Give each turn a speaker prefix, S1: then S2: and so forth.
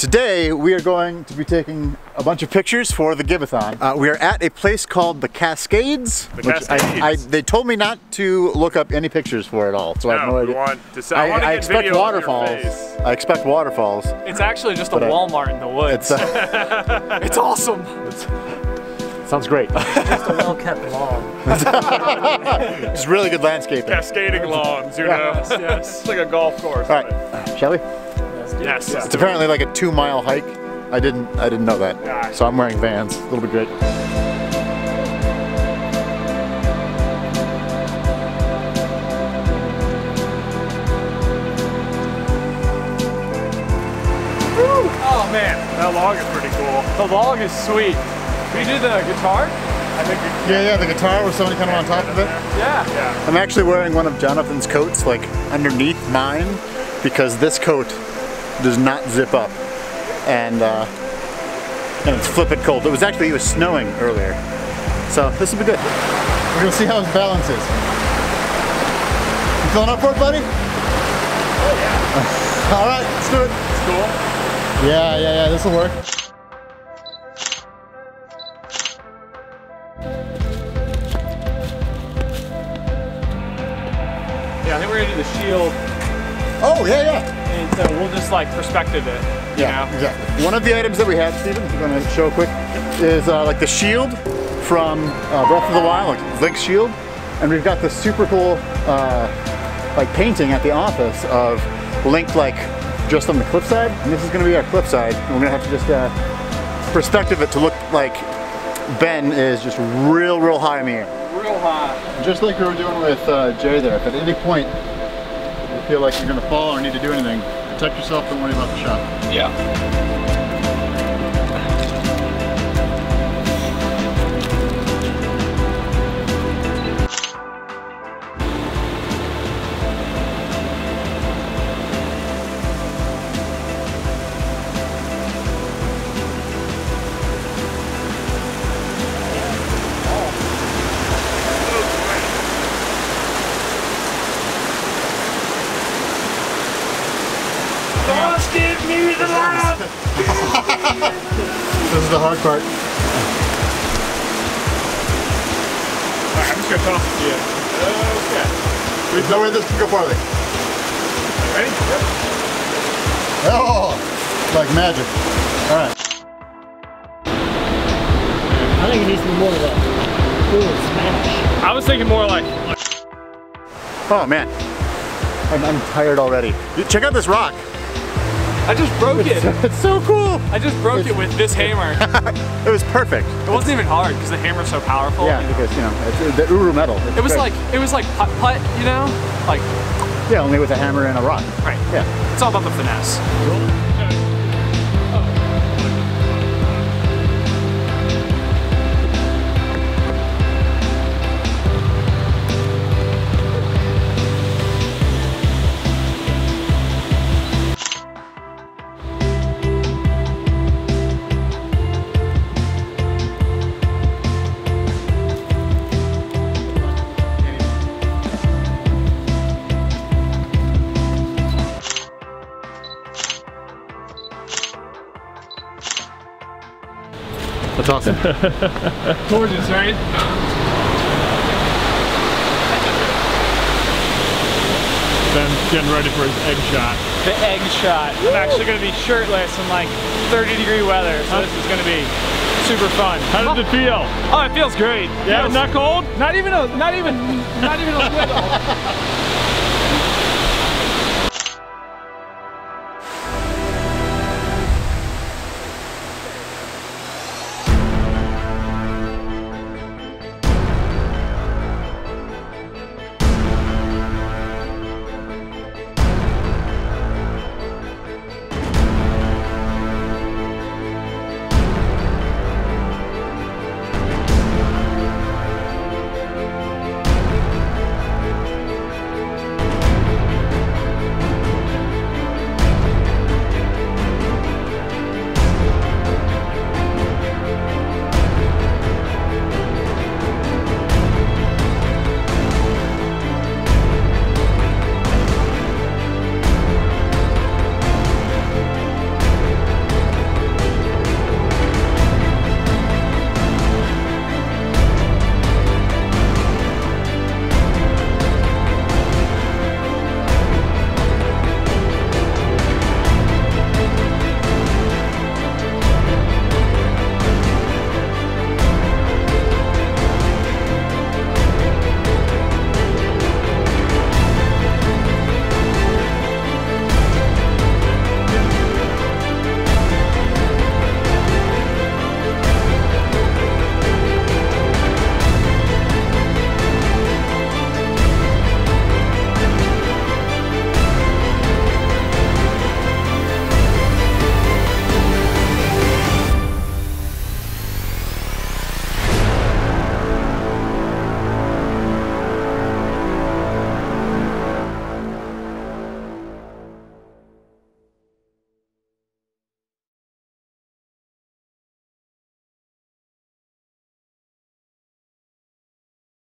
S1: Today we are going to be taking a bunch of pictures for the Giveathon. We are at a place called the Cascades.
S2: The Cascades.
S1: They told me not to look up any pictures for it all, so I have no idea. I expect waterfalls. I expect waterfalls.
S3: It's actually just a Walmart in the woods. It's awesome.
S1: Sounds great.
S4: Just a well-kept lawn.
S1: Just really good landscaping.
S2: Cascading lawns, you know.
S3: Yes.
S2: It's like a golf course.
S1: All right, shall we?
S2: Yes.
S1: It's apparently like a 2-mile hike. I didn't know that. So I'm wearing Vans. A little bit great.
S3: Oh man,
S2: That log is pretty cool.
S3: the log is sweet. We did the guitar?
S2: I think
S1: Yeah, the guitar with somebody kind of on top of it.
S3: Yeah.
S1: I'm actually wearing one of Jonathan's coats, like underneath mine, because this coat does not zip up, and it's flippin' cold. It was snowing earlier, so this will be good. We're gonna see how his balance is. You feeling up for it, buddy?
S2: Oh yeah.
S1: All right, let's do it.
S2: It's cool.
S1: Yeah, this will work.
S3: Yeah, I think we're gonna do the shield,
S1: Oh, yeah.
S3: and so we'll just like perspective it. You know?
S1: Exactly. One of the items that we have, Steven, I'm going to show quick, is like the shield from Breath of the Wild, like Link's shield, and we've got this super cool like painting at the office of Link like just on the cliffside, and this is going to be our cliffside, and we're going to have to just perspective it to look like Ben is just real high in the air.
S3: Real high.
S1: Just like we were doing with Jay there. If at any point you feel like you're going to fall or need to do anything, protect yourself, don't worry about the shot.
S3: Yeah.
S2: Give me the love!
S1: This is the hard part.
S2: Alright, I'm just gonna toss it to you. Okay.
S1: There's no way this can go farther.
S2: Ready? Yep.
S1: Oh, like magic. All right.
S4: I think it needs to be more of a full smash.
S2: I was thinking more like
S1: Oh man, I'm tired already. Check out this rock.
S3: I just broke it.
S1: It's so cool.
S3: I just broke it with this hammer.
S1: It was perfect.
S3: It wasn't even hard because the hammer's so powerful.
S1: Yeah, because it's the Uru metal.
S3: It was like putt, you know? Like
S1: yeah, only with a hammer and a rock.
S3: right.
S1: Yeah.
S3: It's all about the finesse.
S1: That's awesome.
S3: Gorgeous, right?
S2: Ben's getting ready for his egg shot.
S3: The egg shot. I'm actually going to be shirtless in like 30-degry weather, so this is going to be super fun.
S2: How does it feel?
S3: Oh, it feels great.
S2: Yeah, not cold?
S3: Not even a little.